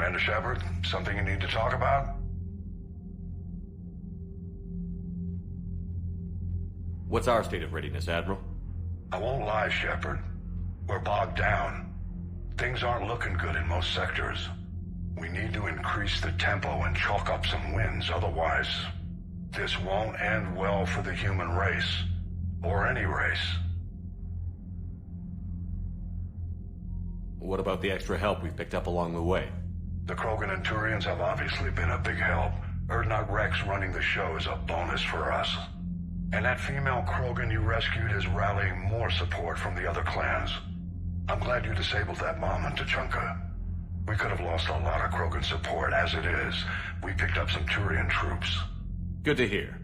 Commander Shepard, something you need to talk about? What's our state of readiness, Admiral? I won't lie, Shepard. We're bogged down. Things aren't looking good in most sectors. We need to increase the tempo and chalk up some wins, otherwise this won't end well for the human race. Or any race. What about the extra help we've picked up along the way? The Krogan and Turians have obviously been a big help. Urdnot Rex running the show is a bonus for us. And that female Krogan you rescued is rallying more support from the other clans. I'm glad you disabled that bomb in Tuchanka. We could have lost a lot of Krogan support. As it is, we picked up some Turian troops. Good to hear.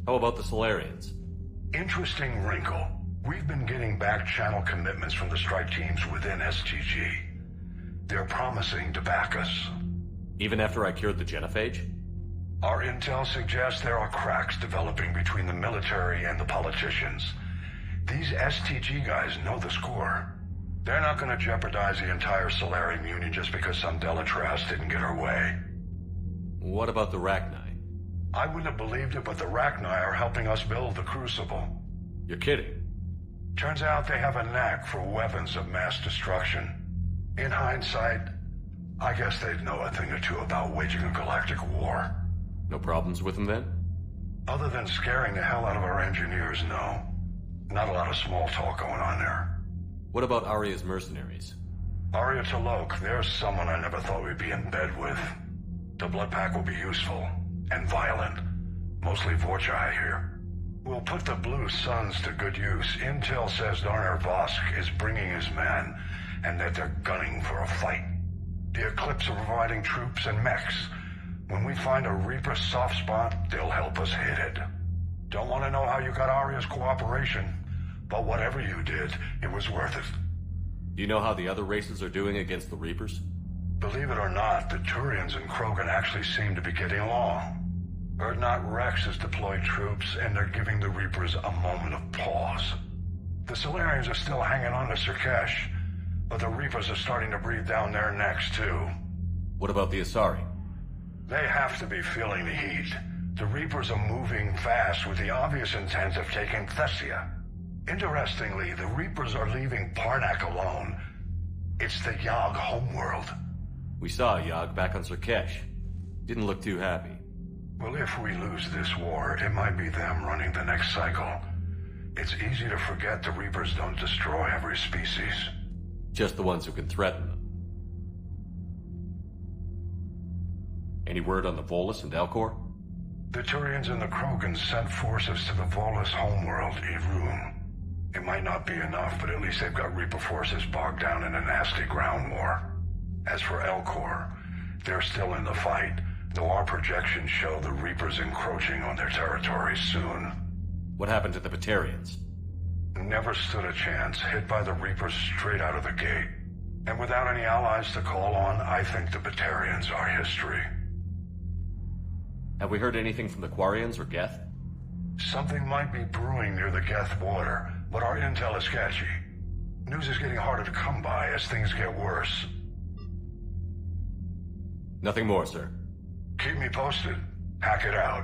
How about the Salarians? Interesting wrinkle. We've been getting back-channel commitments from the strike teams within STG. They're promising to back us. Even after I cured the genophage? Our intel suggests there are cracks developing between the military and the politicians. These STG guys know the score. They're not going to jeopardize the entire Solarian Union just because some Delatras didn't get her way. What about the Rachni? I wouldn't have believed it, but the Rachni are helping us build the Crucible. You're kidding. Turns out they have a knack for weapons of mass destruction. In hindsight, I guess they'd know a thing or two about waging a galactic war. No problems with them then? Other than scaring the hell out of our engineers, no. Not a lot of small talk going on there. What about Aria's mercenaries? Aria T'Loak, there's someone I never thought we'd be in bed with. The Blood Pack will be useful. And violent. Mostly Vorcha here. We'll put the Blue Suns to good use. Intel says Darner Vosk is bringing his men, and that they're gunning for a fight. The Eclipse are providing troops and mechs. When we find a Reaper soft spot, they'll help us hit it. Don't want to know how you got Aria's cooperation, but whatever you did, it was worth it. Do you know how the other races are doing against the Reapers? Believe it or not, the Turians and Krogan actually seem to be getting along. Urdnot Rex has deployed troops, and they're giving the Reapers a moment of pause. The Solarians are still hanging on to Surkesh, but the Reapers are starting to breathe down their necks, too. What about the Asari? They have to be feeling the heat. The Reapers are moving fast with the obvious intent of taking Thessia. Interestingly, the Reapers are leaving Parnak alone. It's the Yog homeworld. We saw Yog back on Surkesh. Didn't look too happy. Well, if we lose this war, it might be them running the next cycle. It's easy to forget the Reapers don't destroy every species. Just the ones who can threaten them. Any word on the Volus and Elcor? The Turians and the Krogan sent forces to the Volus homeworld, Irun. It might not be enough, but at least they've got Reaper forces bogged down in a nasty ground war. As for Elcor, they're still in the fight, though our projections show the Reapers encroaching on their territory soon. What happened to the Batarians? Never stood a chance, hit by the Reapers straight out of the gate. And without any allies to call on, I think the Batarians are history. Have we heard anything from the Quarians or Geth? Something might be brewing near the Geth border, but our intel is sketchy. News is getting harder to come by as things get worse. Nothing more, sir. Keep me posted. Hack it out.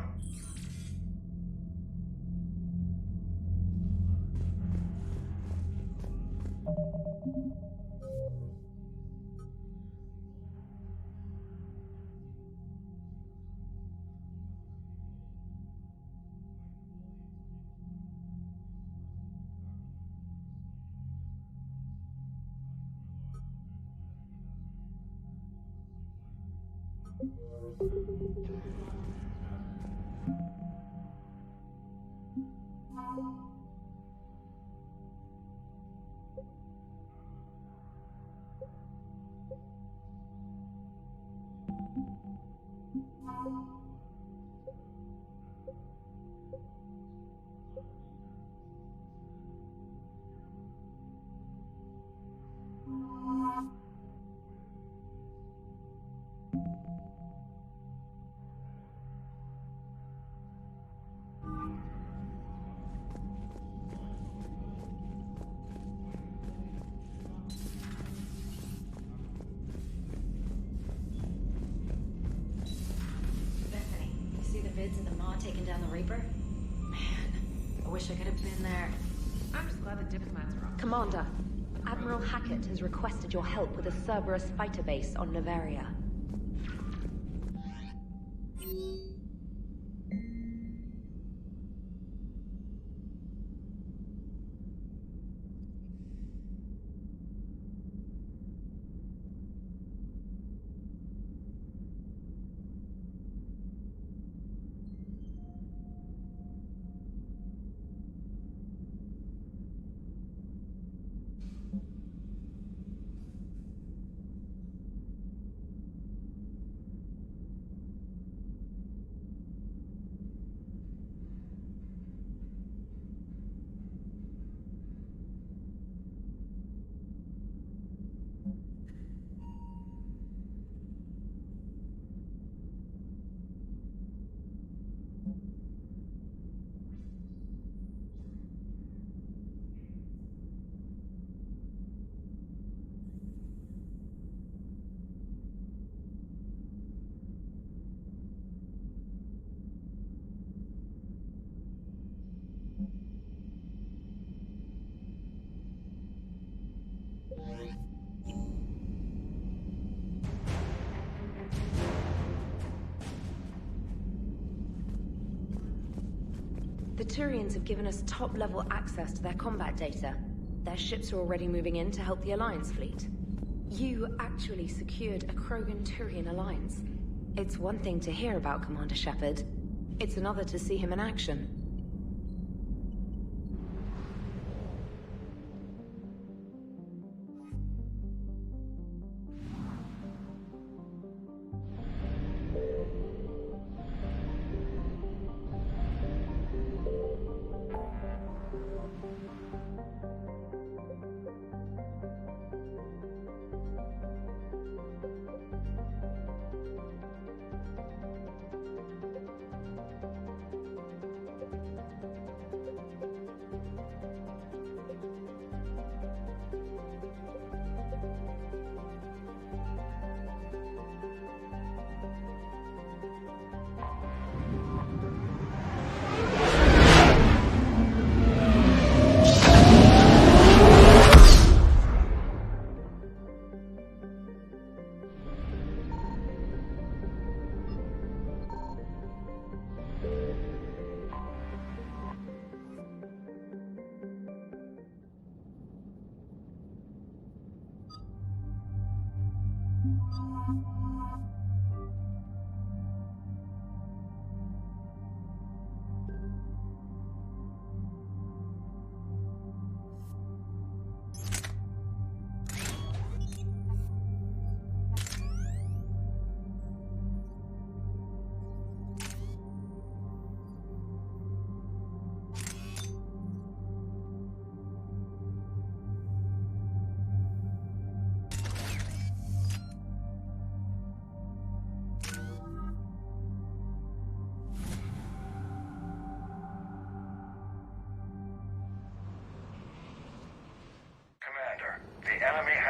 wish I could have been there. I'm just glad the diplomats are off. Commander, Admiral Hackett has requested your help with a Cerberus fighter base on Noveria. The Turians have given us top-level access to their combat data. Their ships are already moving in to help the Alliance fleet. You actually secured a Krogan-Turian alliance. It's one thing to hear about Commander Shepard. It's another to see him in action.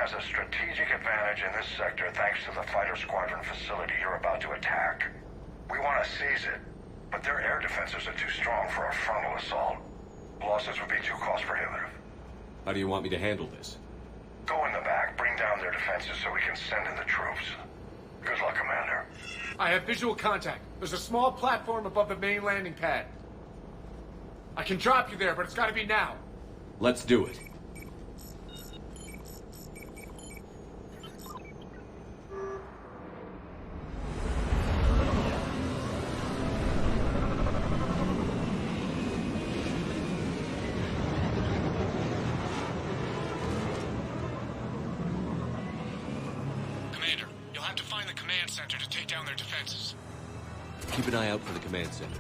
A strategic advantage in this sector thanks to the fighter squadron facility you're about to attack. We want to seize it, but their air defenses are too strong for a frontal assault. Losses would be too cost prohibitive. How do you want me to handle this? Go in the back, bring down their defenses so we can send in the troops. Good luck, Commander. I have visual contact. There's a small platform above the main landing pad. I can drop you there, but it's gotta be now. Let's do it. Center to take down their defenses. Keep an eye out for the command center.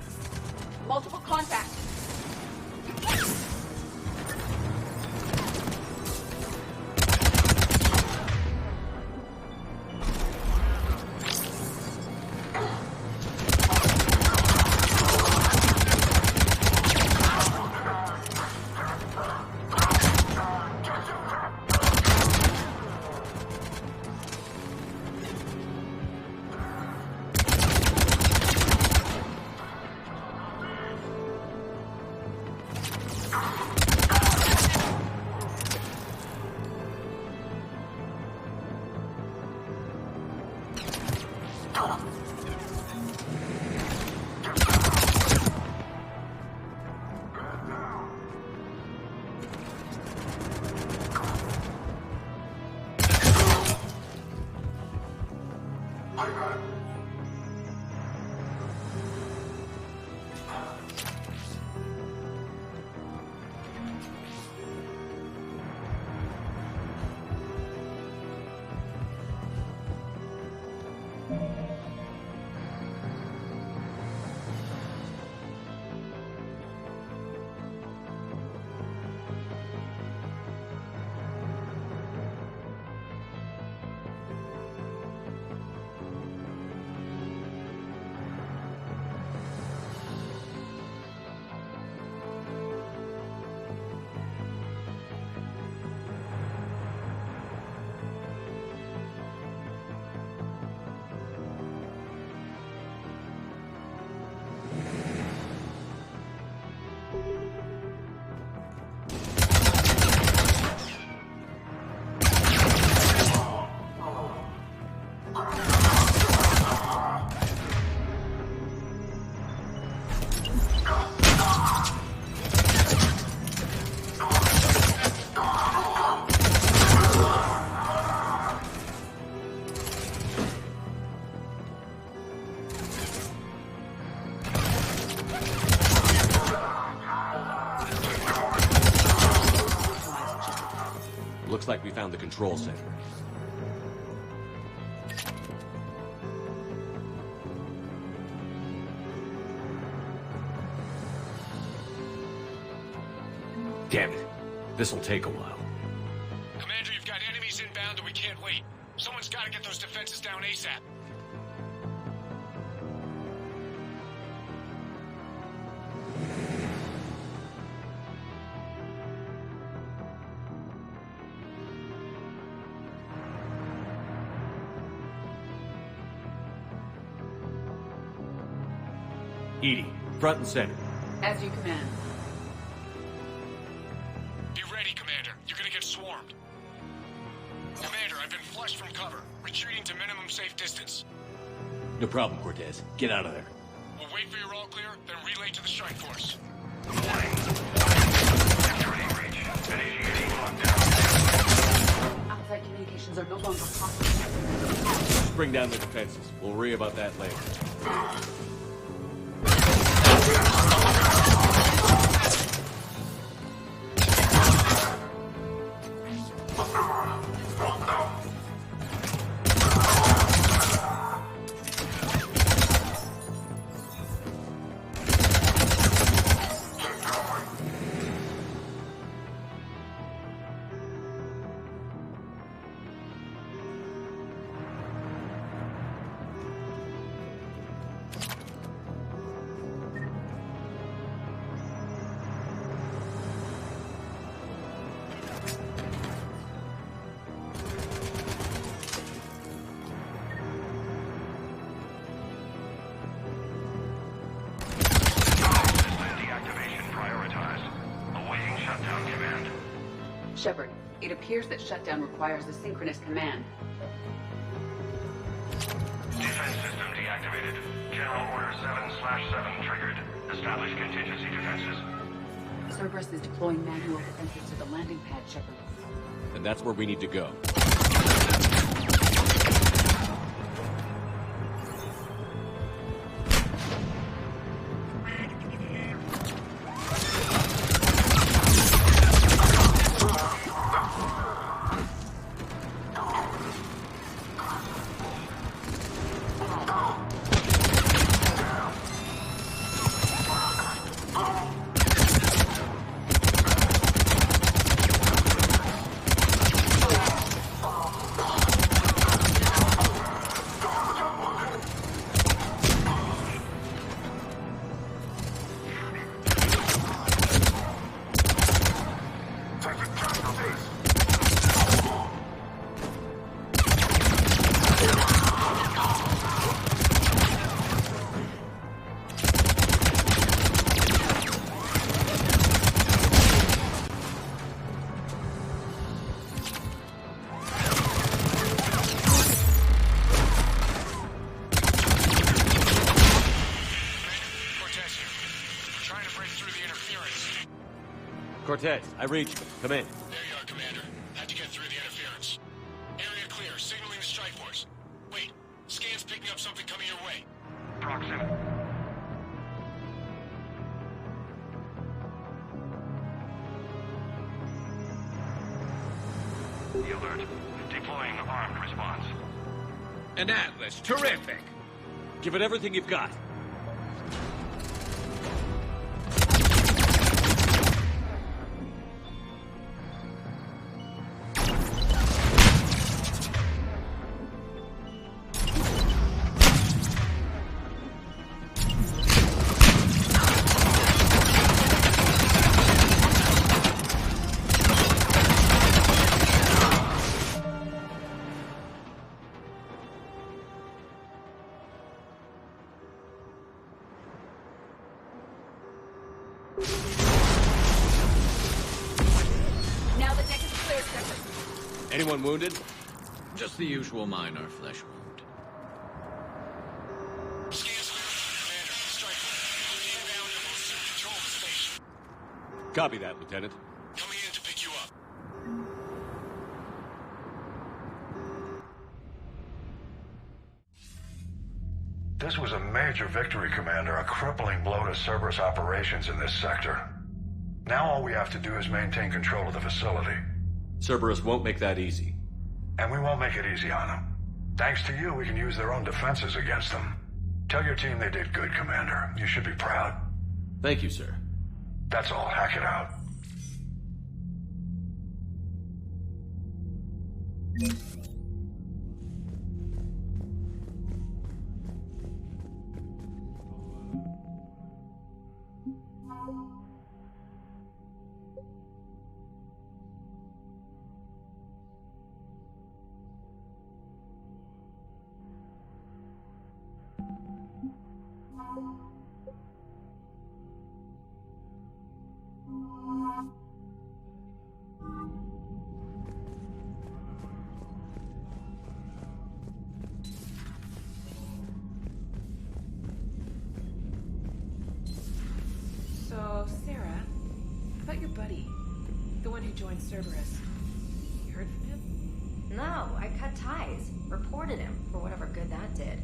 Multiple contacts. Looks like we found the control center. Damn it. This'll take a while. Commander, you've got enemies inbound and we can't wait. Someone's got to get those defenses down ASAP. EDI, front and center. As you command. Be ready, Commander. You're gonna get swarmed. Commander, I've been flushed from cover. Retreating to minimum safe distance. No problem, Cortez. Get out of there. We'll wait for your all clear, then relay to the strike force. Outside communications are no longer possible. Just bring down the defenses. We'll worry about that later. Shepard, it appears that shutdown requires a synchronous command. Defense system deactivated. General Order 7/7 triggered. Establish contingency defenses. Cerberus is deploying manual defenses to the landing pad, Shepard. And that's where we need to go. Cortez, I reached him. Come in. There you are, Commander. Had to get through the interference. Area clear, signaling the strike force. Wait, scan's picking up something coming your way. Proximity. The alert. Deploying armed response. An Atlas. Terrific. Give it everything you've got. Now the deck is clear, Shepard. Anyone wounded? Just the usual minor flesh wound. Scan's clear, Commander. Strike force. Inbound and will soon control the station. Copy that, Lieutenant. Coming in to pick you up. This was a major victory, Commander. A crippling blow to Cerberus operations in this sector. Now all we have to do is maintain control of the facility. Cerberus won't make that easy. And we won't make it easy on them. Thanks to you, we can use their own defenses against them. Tell your team they did good, Commander. You should be proud. Thank you, sir. That's all. Hack it out. So, Sarah, about your buddy, the one who joined Cerberus. You heard from him? No, I cut ties. Reported him for whatever good that did.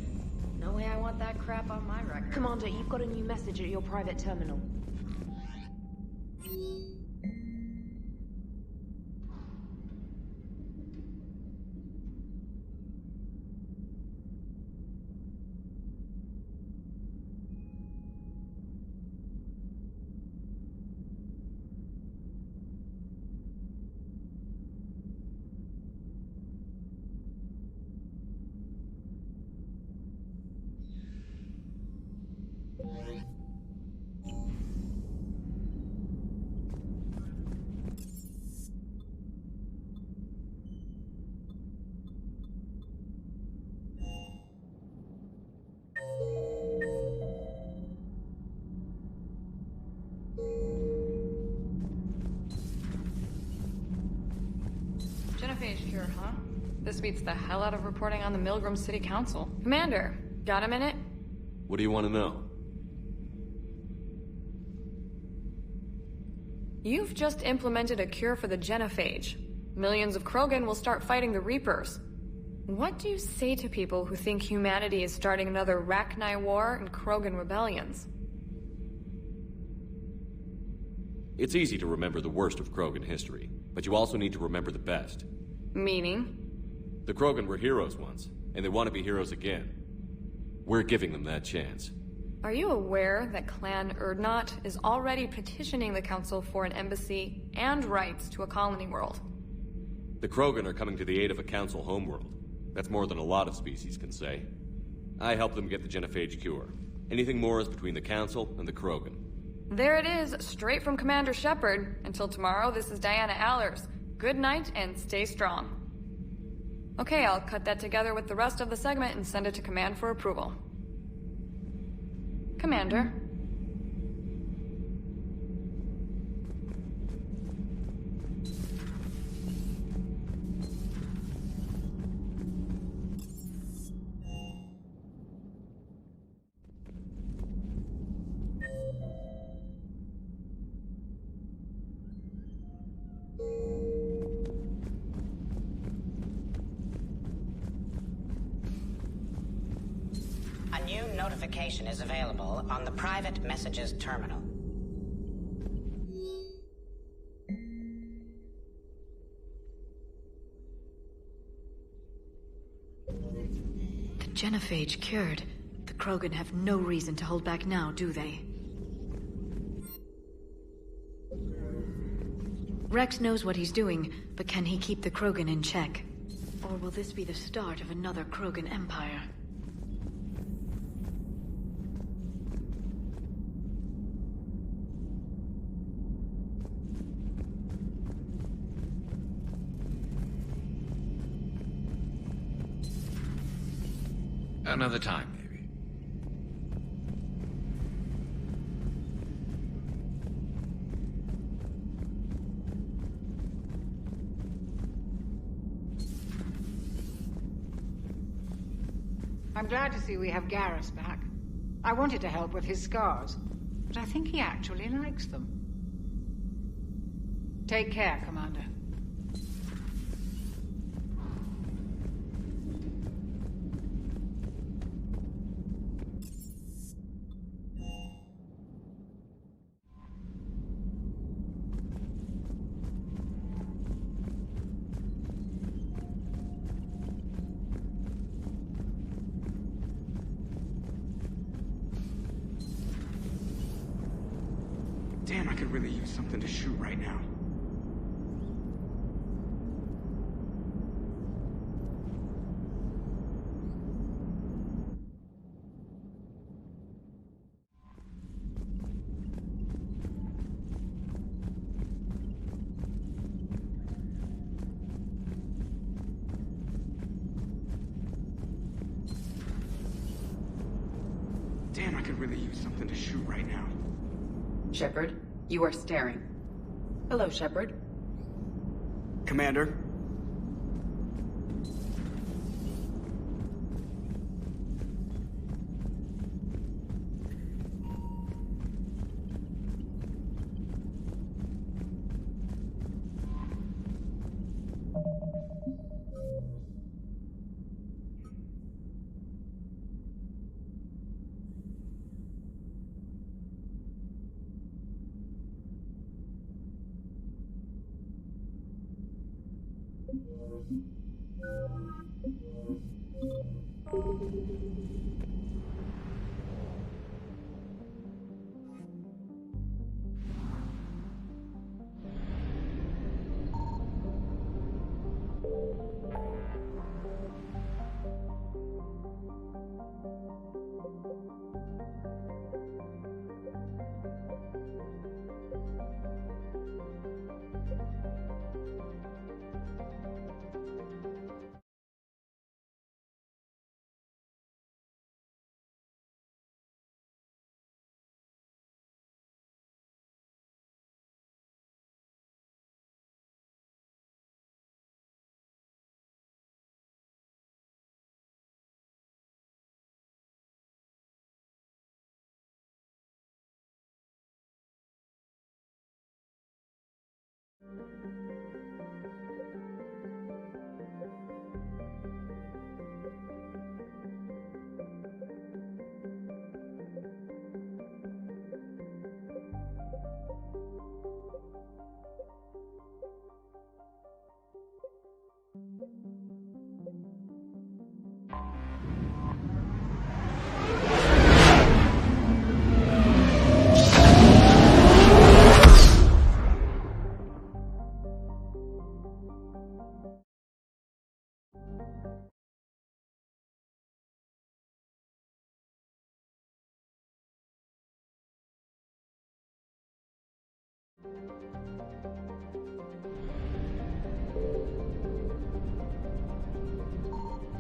No way I want that crap on my record. Commander, you've got a new message at your private terminal. Genophage cure, huh? This beats the hell out of reporting on the Milgram City Council. Commander, got a minute? What do you want to know? You've just implemented a cure for the genophage. Millions of Krogan will start fighting the Reapers. What do you say to people who think humanity is starting another Rachni War and Krogan rebellions? It's easy to remember the worst of Krogan history, but you also need to remember the best. Meaning? The Krogan were heroes once, and they want to be heroes again. We're giving them that chance. Are you aware that Clan Urdnot is already petitioning the Council for an embassy and rights to a colony world? The Krogan are coming to the aid of a Council homeworld. That's more than a lot of species can say. I helped them get the genophage cure. Anything more is between the Council and the Krogan. There it is, straight from Commander Shepard. Until tomorrow, this is Diana Allers. Good night and stay strong. Okay, I'll cut that together with the rest of the segment and send it to Command for approval. Commander. notification is available on the private messages terminal. The genophage cured. The Krogan have no reason to hold back now, do they? Rex knows what he's doing, but can he keep the Krogan in check? Or will this be the start of another Krogan empire? Another time, maybe. I'm glad to see we have Garrus back. I wanted to help with his scars, but I think he actually likes them. Take care, Commander. Damn, I could really use something to shoot right now. Damn, I could really use something to shoot right now. Shepard, you are staring. Hello, Shepard. Commander?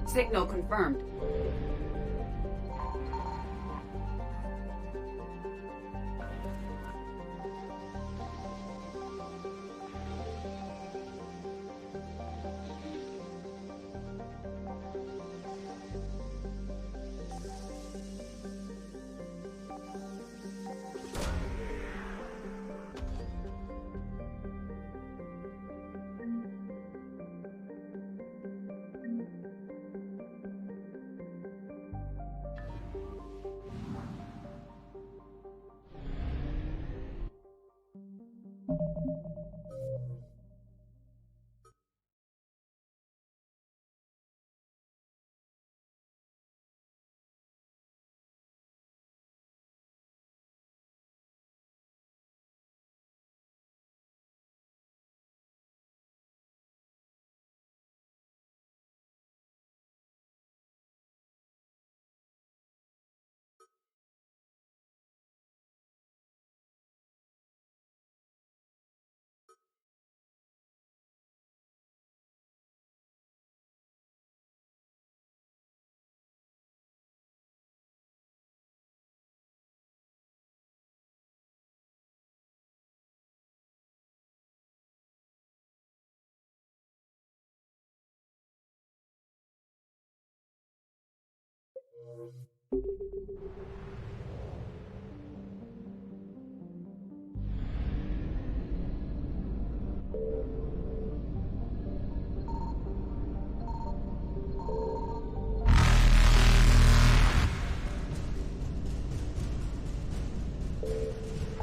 Signal confirmed.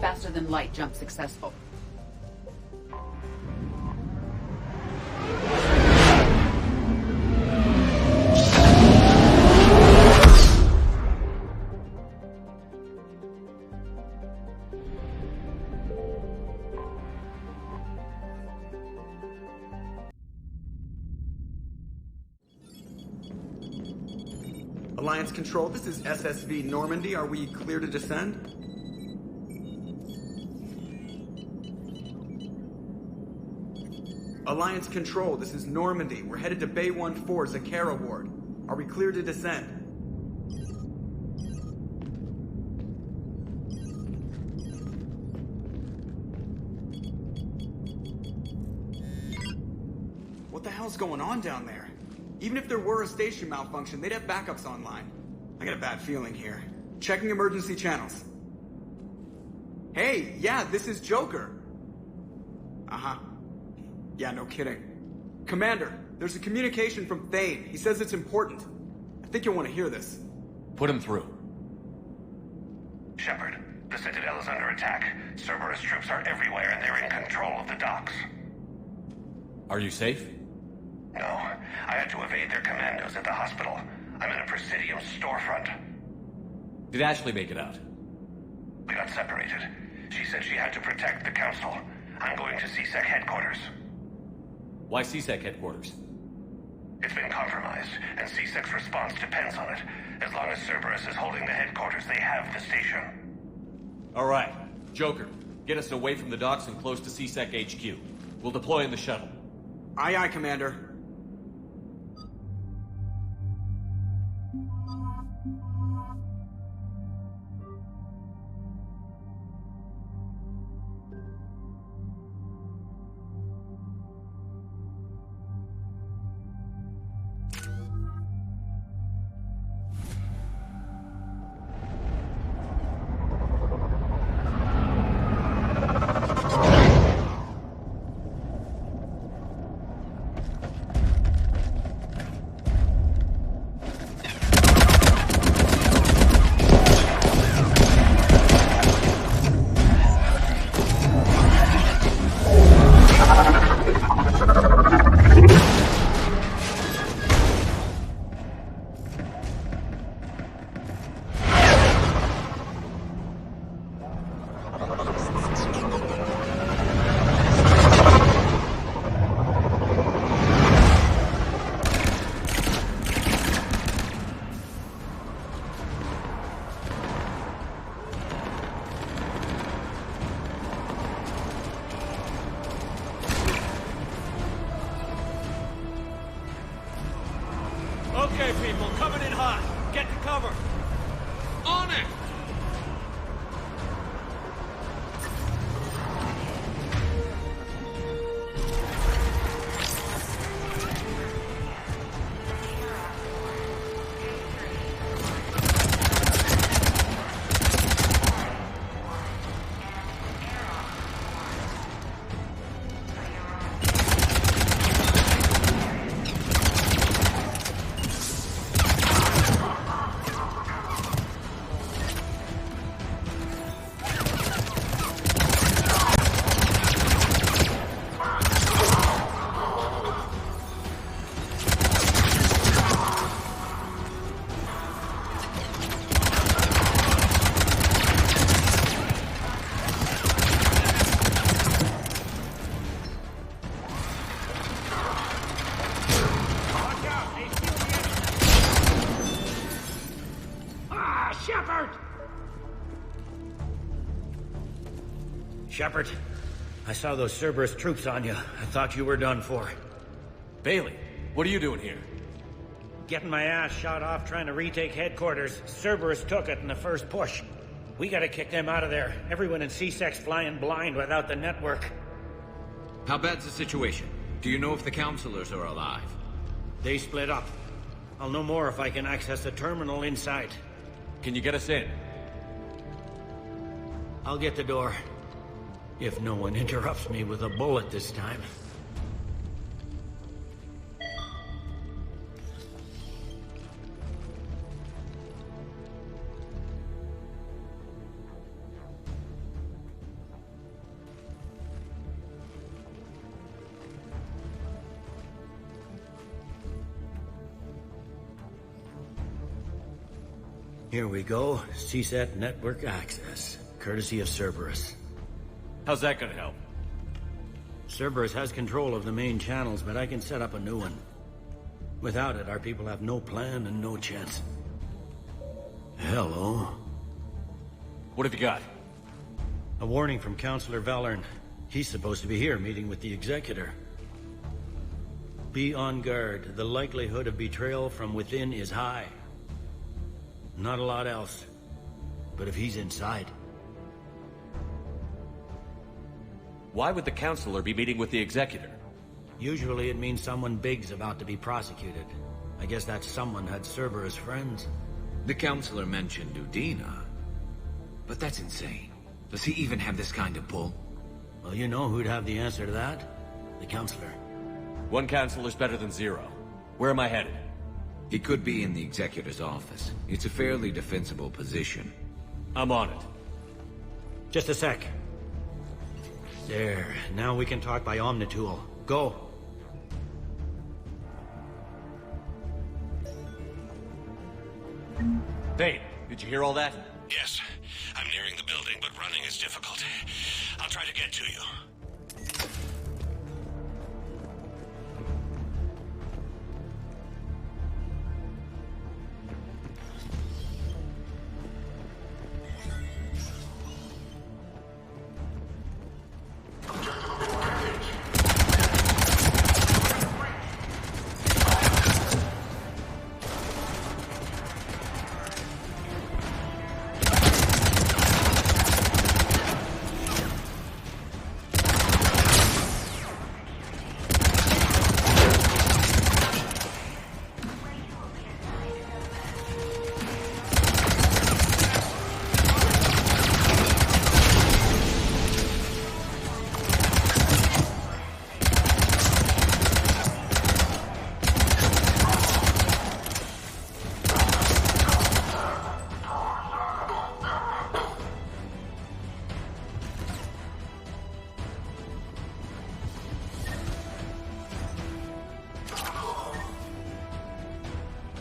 Faster than light jump successful. Alliance Control, this is SSV Normandy. Are we clear to descend? Alliance Control, this is Normandy. We're headed to Bay 1-4, Zakara Ward. Are we clear to descend? What the hell's going on down there? Even if there were a station malfunction, they'd have backups online. I got a bad feeling here. Checking emergency channels. Hey, yeah, this is Joker. Uh-huh. Yeah, no kidding. Commander, there's a communication from Thane. He says it's important. I think you'll want to hear this. Put him through. Shepard, the Citadel is under attack. Cerberus troops are everywhere and they're in control of the docks. Are you safe? No, I had to evade their commandos at the hospital. I'm in a Presidium storefront. Did Ashley make it out? We got separated. She said she had to protect the Council. I'm going to CSEC headquarters. Why CSEC headquarters? It's been compromised, and CSEC's response depends on it. As long as Cerberus is holding the headquarters, they have the station. All right. Joker, get us away from the docks and close to CSEC HQ. We'll deploy in the shuttle. Aye, aye, Commander. Okay, people, coming in hot. Get to cover. On it! Shepard, I saw those Cerberus troops on you. I thought you were done for. Bailey, what are you doing here? Getting my ass shot off trying to retake headquarters. Cerberus took it in the first push. We gotta kick them out of there. Everyone in CSEC's flying blind without the network. How bad's the situation? Do you know if the counselors are alive? They split up. I'll know more if I can access the terminal inside. Can you get us in? I'll get the door. If no one interrupts me with a bullet this time. Here we go. CSAT network access, courtesy of Cerberus. How's that gonna help? Cerberus has control of the main channels, but I can set up a new one. Without it, our people have no plan and no chance. Hello. What have you got? A warning from Counselor Valern. He's supposed to be here meeting with the Executor. Be on guard. The likelihood of betrayal from within is high. Not a lot else. But if he's inside... Why would the Counselor be meeting with the Executor? Usually it means someone big's about to be prosecuted. I guess that someone had Cerberus friends. The Counselor mentioned Udina. But that's insane. Does he even have this kind of pull? Well, you know who'd have the answer to that? The Counselor. One Counselor's better than zero. Where am I headed? He could be in the Executor's office. It's a fairly defensible position. I'm on it. Just a sec. There. Now we can talk by Omnitool. Go. Thane, did you hear all that? Yes. I'm nearing the building, but running is difficult. I'll try to get to you.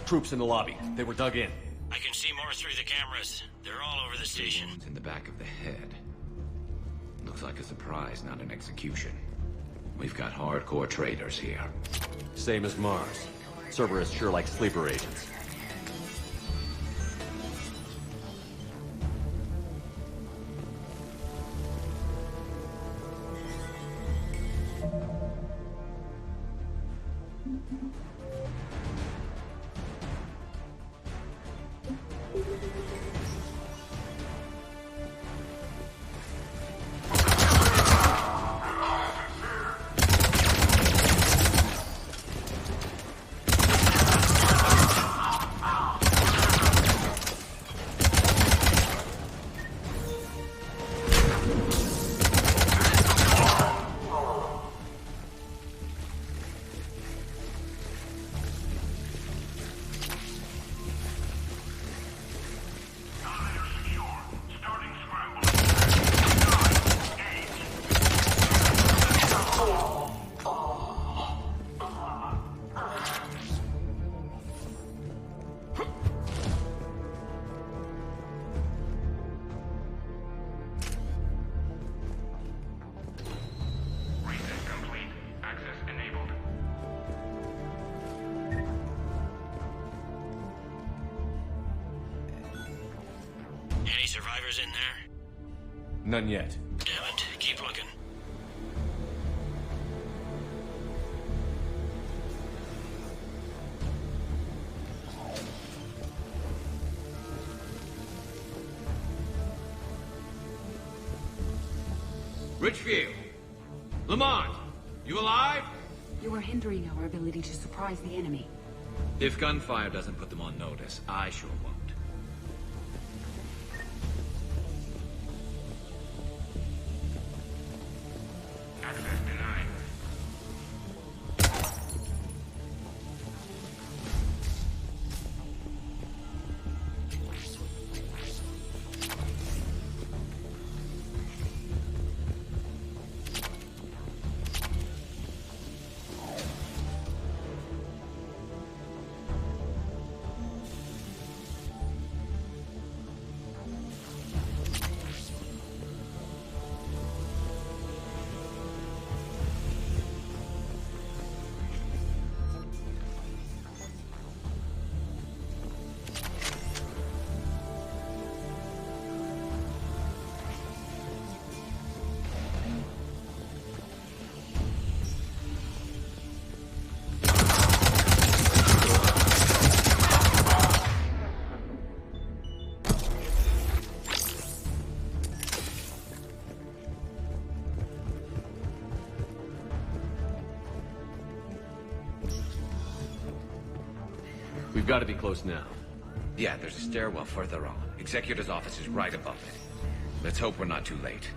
Troops in the lobby. They were dug in. I can see more through the cameras. They're all over the station. In the back of the head. Looks like a surprise, not an execution. We've got hardcore traitors here. Same as Mars. Cerberus sure likes sleeper agents. Any survivors in there? None yet. Damn it. Keep looking. Richfield! Lamont! You alive? You are hindering our ability to surprise the enemy. If gunfire doesn't put them on notice, I sure won't. Access denied. We've got to be close now. Yeah, there's a stairwell further on. Executor's office is right above it. Let's hope we're not too late.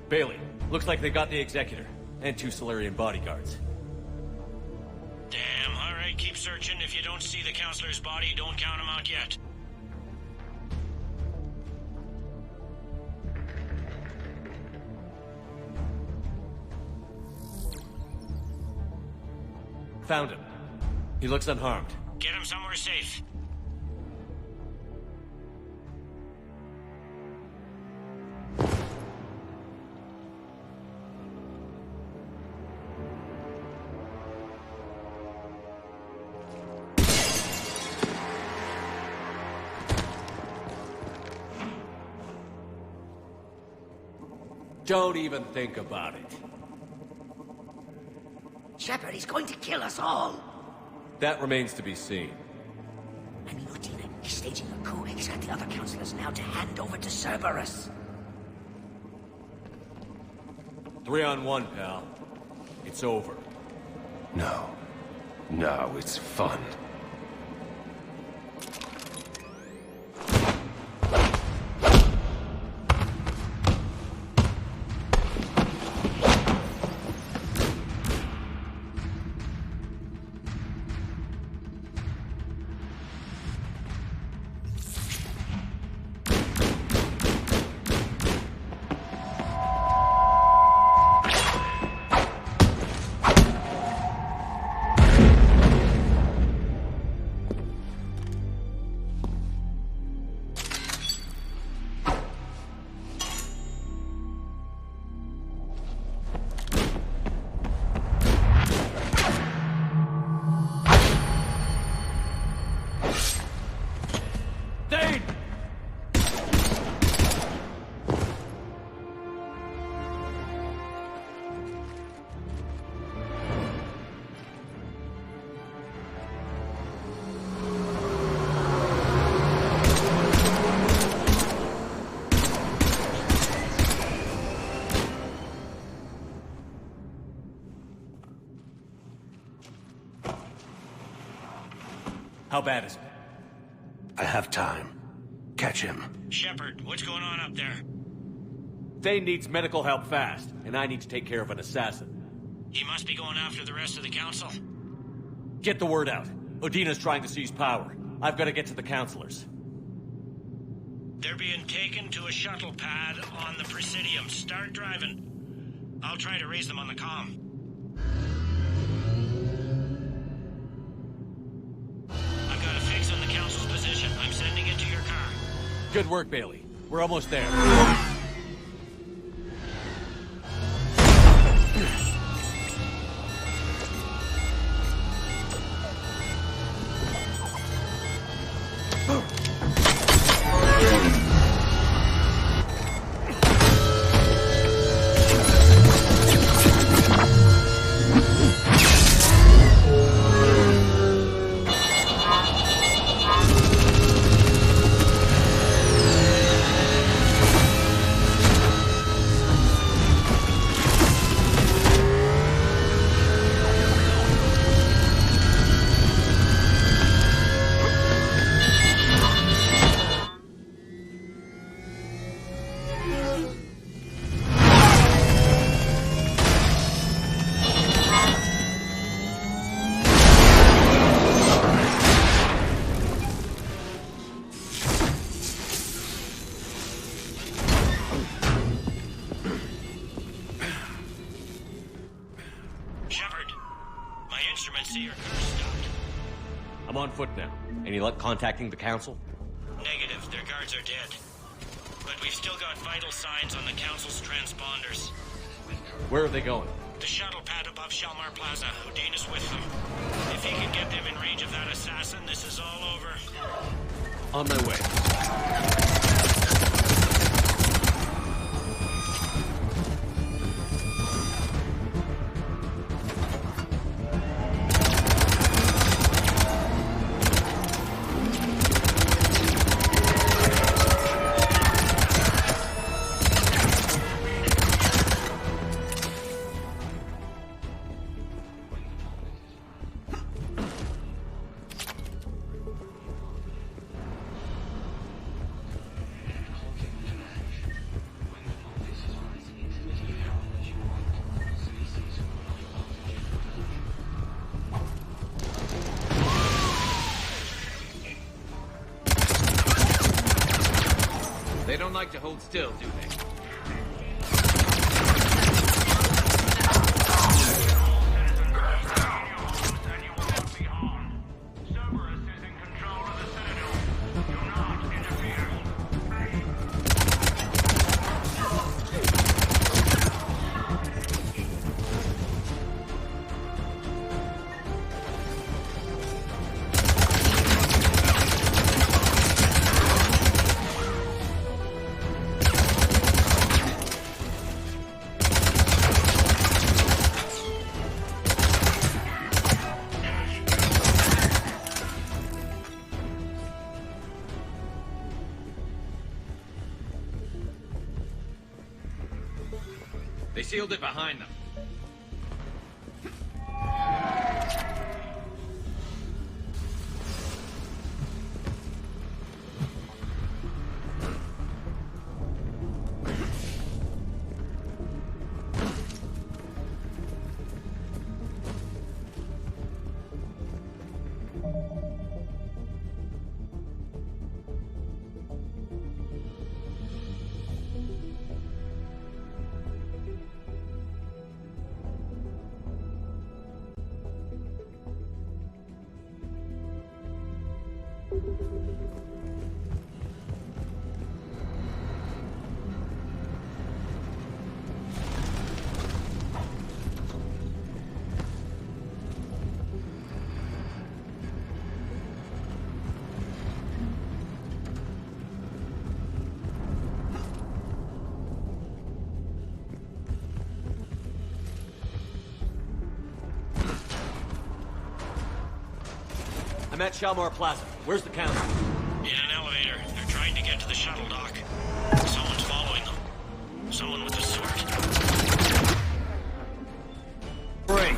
Bailey, looks like they got the Executor, and 2 Solarian bodyguards. Damn, alright, keep searching. If you don't see the Counselor's body, don't count him out yet. Found him. He looks unharmed. Get him somewhere safe. Don't even think about it. Shepard, he's going to kill us all. That remains to be seen. I mean, Utina, he's staging a coup. He's got the other counselors now to hand over to Cerberus. 3 on 1, pal. It's over. No. No, it's fun. How bad is it? I have time. Catch him. Shepard, what's going on up there? Thane needs medical help fast, and I need to take care of an assassin. He must be going after the rest of the council. Get the word out. Udina's trying to seize power. I've got to get to the councilors. They're being taken to a shuttle pad on the Presidium. Start driving. I'll try to raise them on the comm. I've got a fix on the council's position. I'm sending it to your car. Good work, Bailey. We're almost there. I'm on foot now. Any luck contacting the council? Negative. Their guards are dead. But we've still got vital signs on the council's transponders. Where are they going? The shuttle pad above Shalmar Plaza. Udina's with them. If he can get them in range of that assassin, this is all over. On my way. They don't like to hold still, do they? They sealed it behind them. I'm at Shalmar Plaza. Where's the council? In an elevator. They're trying to get to the shuttle dock. Someone's following them. Someone with a sword. Break.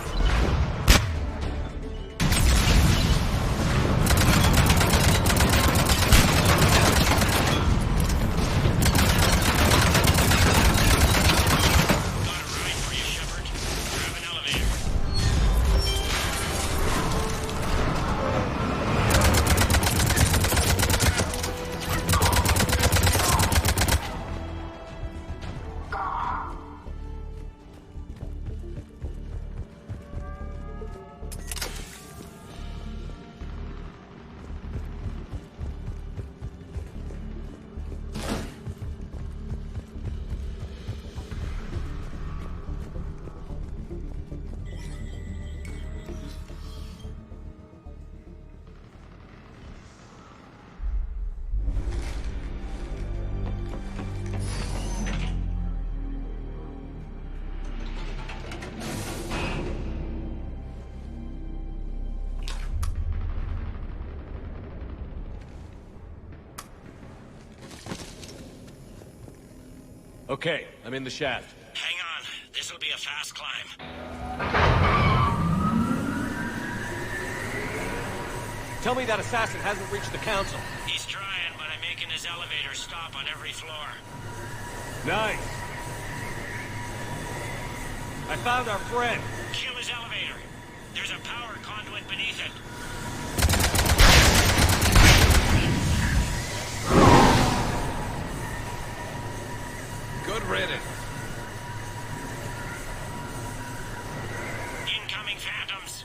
Okay, I'm in the shaft. Hang on. This'll be a fast climb. Tell me that assassin hasn't reached the council. He's trying, but I'm making his elevator stop on every floor. Nice. I found our friend. Kill his elevator. There's a power conduit beneath it. Good riddance. Incoming phantoms.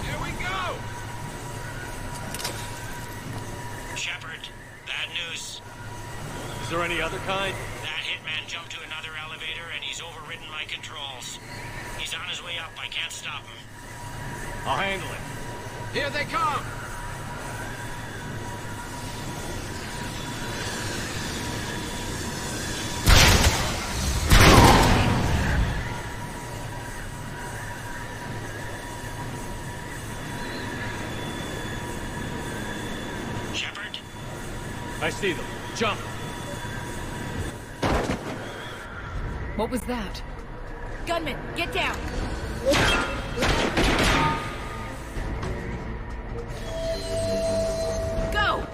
Here we go! Shepard, bad news. Is there any other kind? That hitman jumped to another elevator and he's overridden my controls. He's on his way up. I can't stop him. I'll handle it. Here they come! Shepard? I see them. Jump! What was that? Gunman, get down! Go!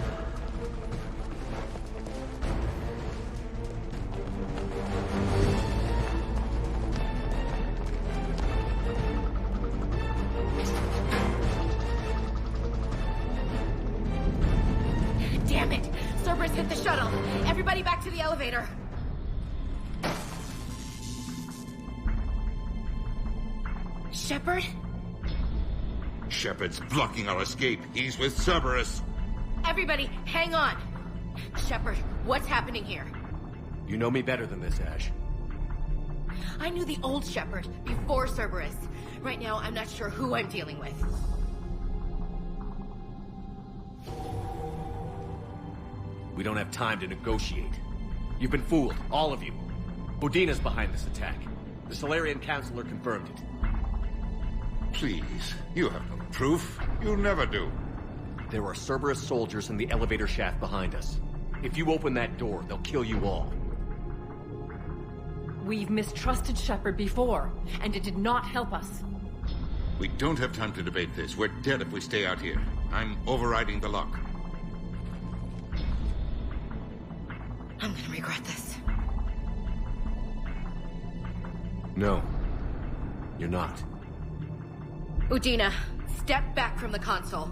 Damn it! Cerberus hit the shuttle! Everybody back to the elevator! Shepard? Shepard's blocking our escape. He's with Cerberus. Everybody, hang on! Shepard, what's happening here? You know me better than this, Ash. I knew the old Shepard before Cerberus. Right now, I'm not sure who I'm dealing with. We don't have time to negotiate. You've been fooled, all of you. Udina's behind this attack. The Solarian Councilor confirmed it. Please, you have no proof. You never do. There are Cerberus soldiers in the elevator shaft behind us. If you open that door, they'll kill you all. We've mistrusted Shepard before, and it did not help us. We don't have time to debate this. We're dead if we stay out here. I'm overriding the lock. I'm gonna regret this. No. You're not. Udina, step back from the console.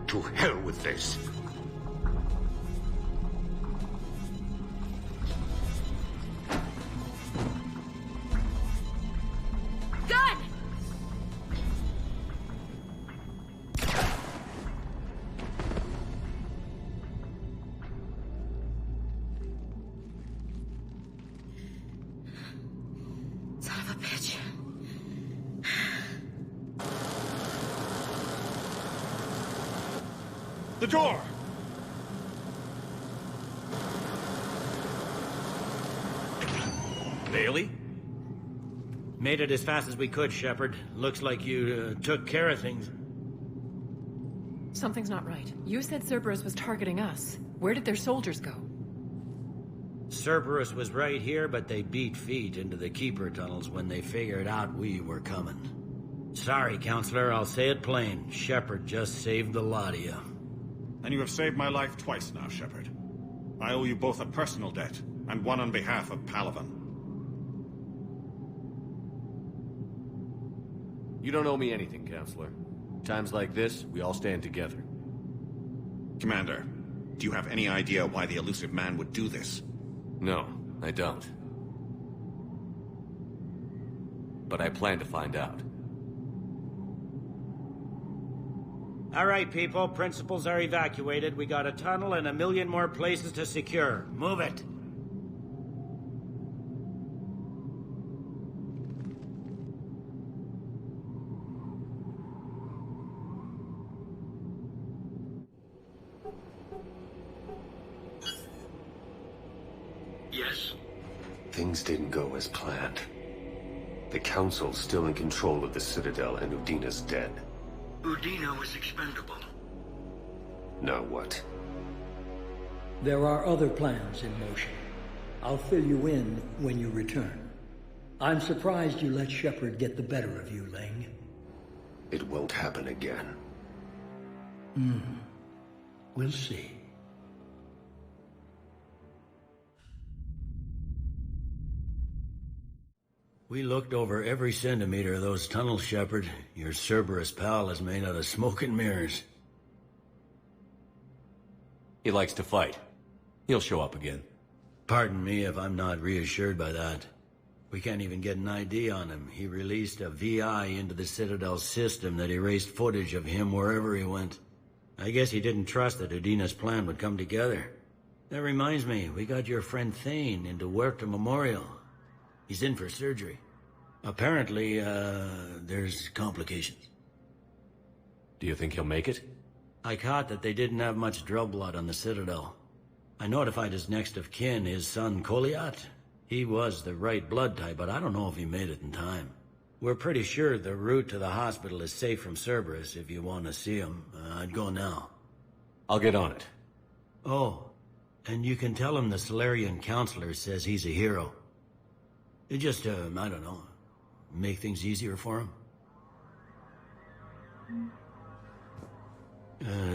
To hell with this. Gun! Son of a bitch. The door! Bailey? Made it as fast as we could, Shepard. Looks like you took care of things. Something's not right. You said Cerberus was targeting us. Where did their soldiers go? Cerberus was right here, but they beat feet into the Keeper tunnels when they figured out we were coming. Sorry, Counselor, I'll say it plain. Shepard just saved the lot of you. And you have saved my life twice now, Shepard. I owe you both a personal debt, and one on behalf of Palaven. You don't owe me anything, Counselor. Times like this, we all stand together. Commander, do you have any idea why the Elusive Man would do this? No, I don't. But I plan to find out. All right, people. Principals are evacuated. We got a tunnel and 1 million more places to secure. Move it. Yes? Things didn't go as planned. The Council's still in control of the Citadel and Udina's dead. Udina was expendable. Now what? There are other plans in motion. I'll fill you in when you return. I'm surprised you let Shepard get the better of you, Ling. It won't happen again. We'll see. We looked over every centimeter of those tunnels, Shepard. Your Cerberus pal is made out of smoke and mirrors. He likes to fight. He'll show up again. Pardon me if I'm not reassured by that. We can't even get an ID on him. He released a VI into the Citadel system that erased footage of him wherever he went. I guess he didn't trust that Udina's plan would come together. That reminds me, we got your friend Thane into Huerta Memorial. He's in for surgery. Apparently, there's complications. Do you think he'll make it? I caught that they didn't have much drill blood on the Citadel. I notified his next of kin, his son Koliat. He was the right blood type, but I don't know if he made it in time. We're pretty sure the route to the hospital is safe from Cerberus. If you want to see him, I'd go now. I'll get on it. Oh, and you can tell him the Solarian Counselor says he's a hero. It just, I don't know, make things easier for him.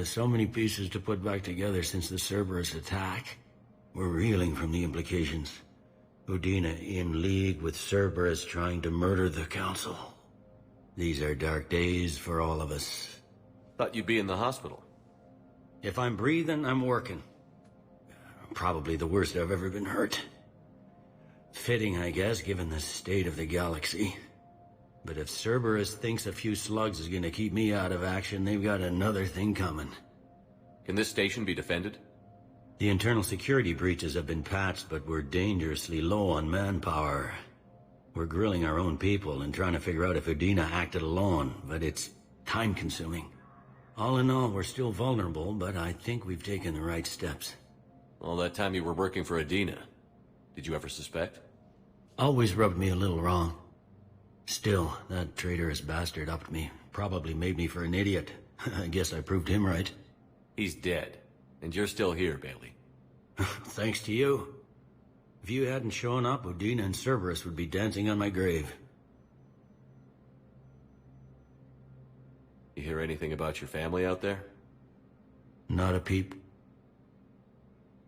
So many pieces to put back together since the Cerberus attack. We're reeling from the implications. Udina in league with Cerberus trying to murder the Council. These are dark days for all of us. Thought you'd be in the hospital. If I'm breathing, I'm working. Probably the worst I've ever been hurt. Fitting, I guess, given the state of the galaxy. But if Cerberus thinks a few slugs is gonna keep me out of action, they've got another thing coming. Can this station be defended? The internal security breaches have been patched, but we're dangerously low on manpower. We're grilling our own people and trying to figure out if Udina acted alone, but it's time-consuming. All in all, we're still vulnerable, but I think we've taken the right steps. All that time you were working for Udina, did you ever suspect? Always rubbed me a little wrong. Still, that traitorous bastard upped me. Probably made me for an idiot. I guess I proved him right. He's dead. And you're still here, Bailey. Thanks to you. If you hadn't shown up, Udina and Cerberus would be dancing on my grave. You hear anything about your family out there? Not a peep.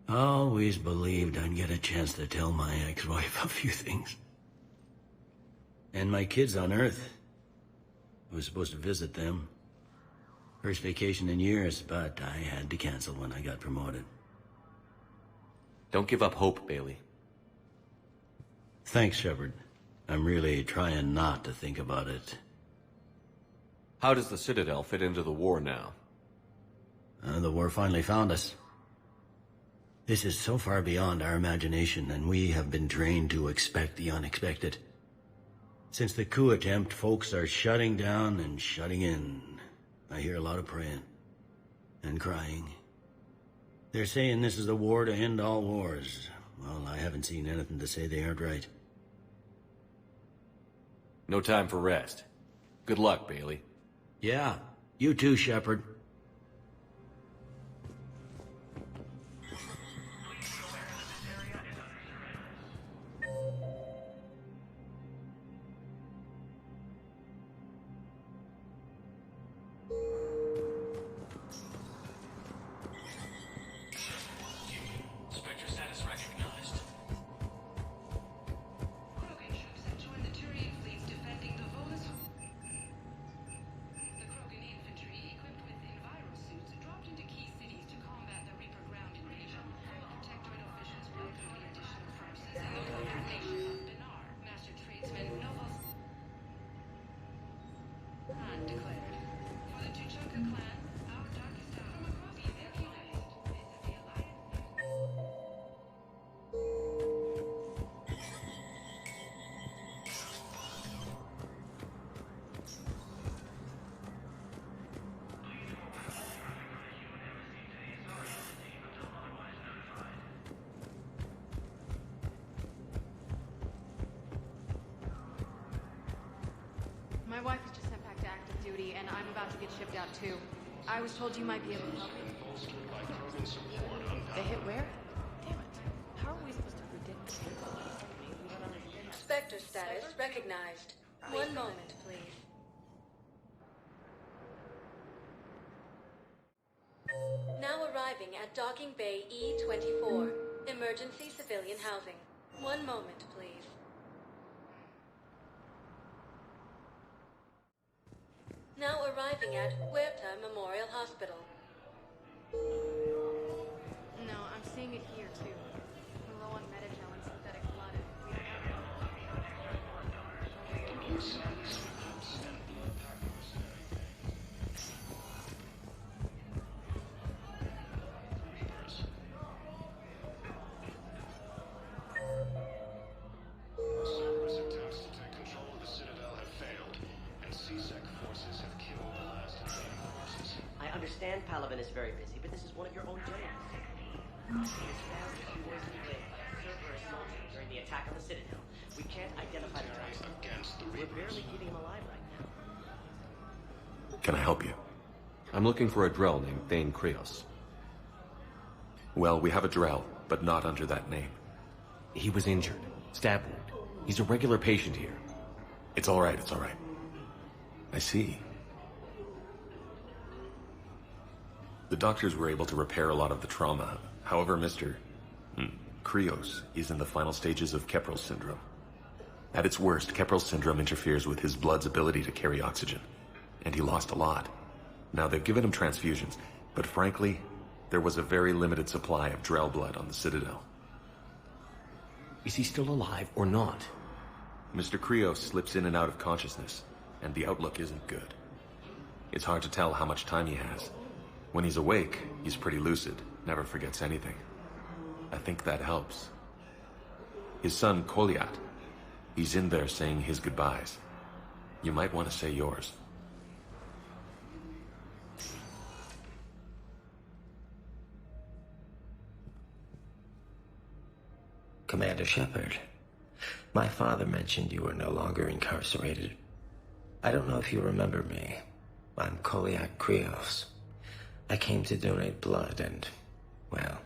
Always believed I'd get a chance to tell my ex-wife a few things. And my kids on Earth. I was supposed to visit them. First vacation in years, but I had to cancel when I got promoted. Don't give up hope, Bailey. Thanks, Shepard. I'm really trying not to think about it. How does the Citadel fit into the war now? The war finally found us. This is so far beyond our imagination, and we have been trained to expect the unexpected. Since the coup attempt, folks are shutting down and shutting in. I hear a lot of praying. And crying. They're saying this is the war to end all wars. Well, I haven't seen anything to say they aren't right. No time for rest. Good luck, Bailey. Yeah, you too, Shepard. Infantry equipped with about to get shipped out too. I was told you might be able to help me. They hit where? Damn it. How are we supposed to predict this? Spectre status recognized. 1 moment, please. Now arriving at Docking Bay E-24. Emergency civilian housing. 1 moment, please. Now arriving at Huerta Memorial Hospital. No, I'm seeing it here too. We're low on Metagel and synthetic blood. Cerberus attempts to take control of the Citadel have failed, and CSEC forces have killed the last remaining forces. I understand Palaven is very busy, but this is one of your own generals. He is found and poisoned away by a Cerberus soldier during the attack on the Citadel. We can't identify the target. We're barely keeping him alive right now. Can I help you? I'm looking for a Drell named Thane Krios. Well, we have a Drell, but not under that name. He was injured. Stab wound. He's a regular patient here. It's all right, it's all right. I see. The doctors were able to repair a lot of the trauma. However, Mr. Krios is in the final stages of Keprel's syndrome. At its worst, Keprel's syndrome interferes with his blood's ability to carry oxygen, and he lost a lot. Now, they've given him transfusions, but frankly, there was a very limited supply of Drell blood on the Citadel. Is he still alive or not? Mr. Krios slips in and out of consciousness, and the outlook isn't good. It's hard to tell how much time he has. When he's awake, he's pretty lucid, never forgets anything. I think that helps. His son, Kolyat, he's in there saying his goodbyes. You might want to say yours. Commander Shepard, my father mentioned you were no longer incarcerated. I don't know if you remember me. I'm Kolyat Krios. I came to donate blood and, well,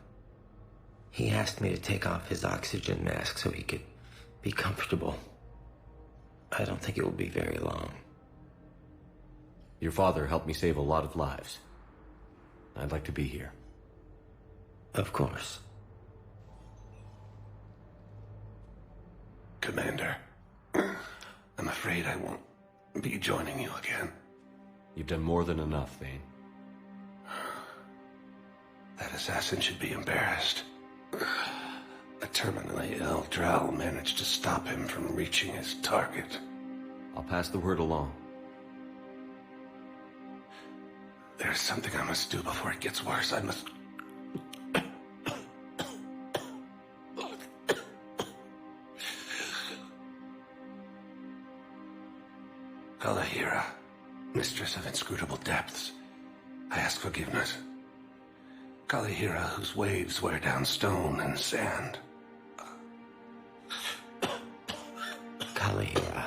he asked me to take off his oxygen mask so he could be comfortable. I don't think it will be very long. Your father helped me save a lot of lives. I'd like to be here. Of course. Commander, I'm afraid I won't be joining you again. You've done more than enough, Thane. That assassin should be embarrassed. A terminally ill Drell managed to stop him from reaching his target. I'll pass the word along. There's something I must do before it gets worse. I must... Kalahira, mistress of inscrutable depths, I ask forgiveness. Kalahira, whose waves wear down stone and sand. Kalahira,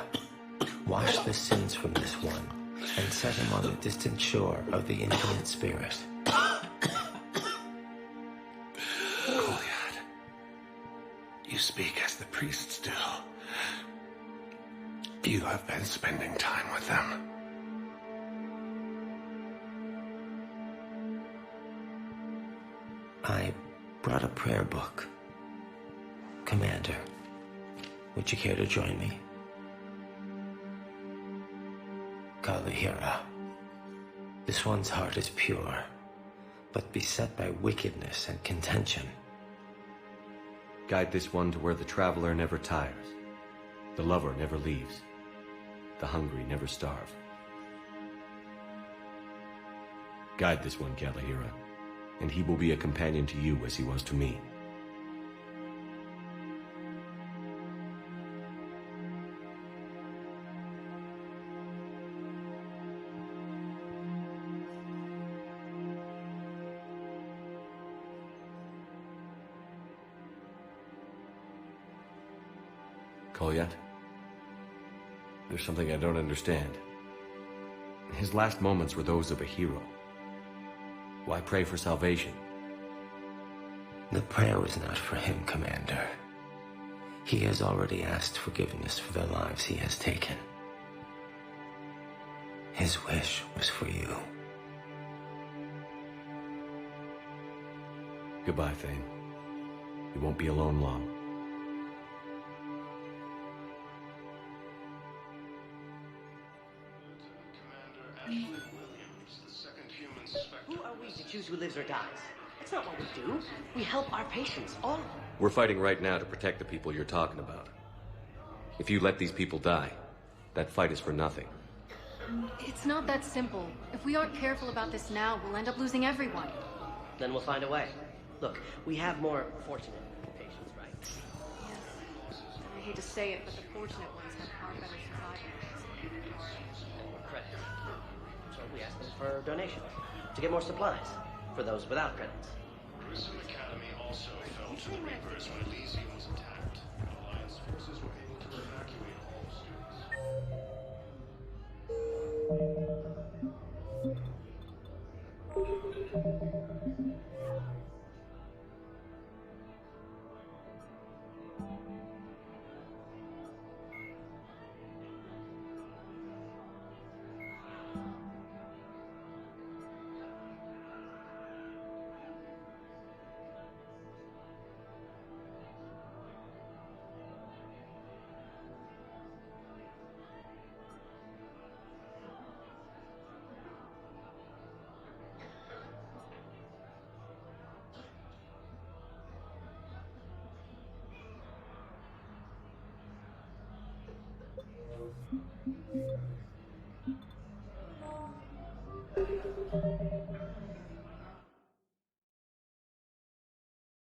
wash the sins from this one, and set him on the distant shore of the infinite spirit. Kolyat, you speak as the priests do. You have been spending time with them. I brought a prayer book. Commander, would you care to join me? Kalahira, this one's heart is pure, but beset by wickedness and contention. Guide this one to where the traveler never tires, the lover never leaves, the hungry never starve. Guide this one, Kalahira, and he will be a companion to you as he was to me. Kolyat? There's something I don't understand. His last moments were those of a hero. Why pray for salvation? The prayer was not for him, Commander. He has already asked forgiveness for the lives he has taken. His wish was for you. Goodbye, Thane. You won't be alone long. Who are we to choose who lives or dies? That's not what we do. We help our patients, all of them. We're fighting right now to protect the people you're talking about. If you let these people die, that fight is for nothing. It's not that simple. If we aren't careful about this now, we'll end up losing everyone. Then we'll find a way. Look, we have more fortunate patients, right? Yes. I hate to say it, but the fortunate ones have far better survival. And more credits. So we ask them for donations to get more supplies for those without credits. Grissom Academy also fell to the Reapers when Elysium was attacked. Alliance forces were able to evacuate all students. Thank you.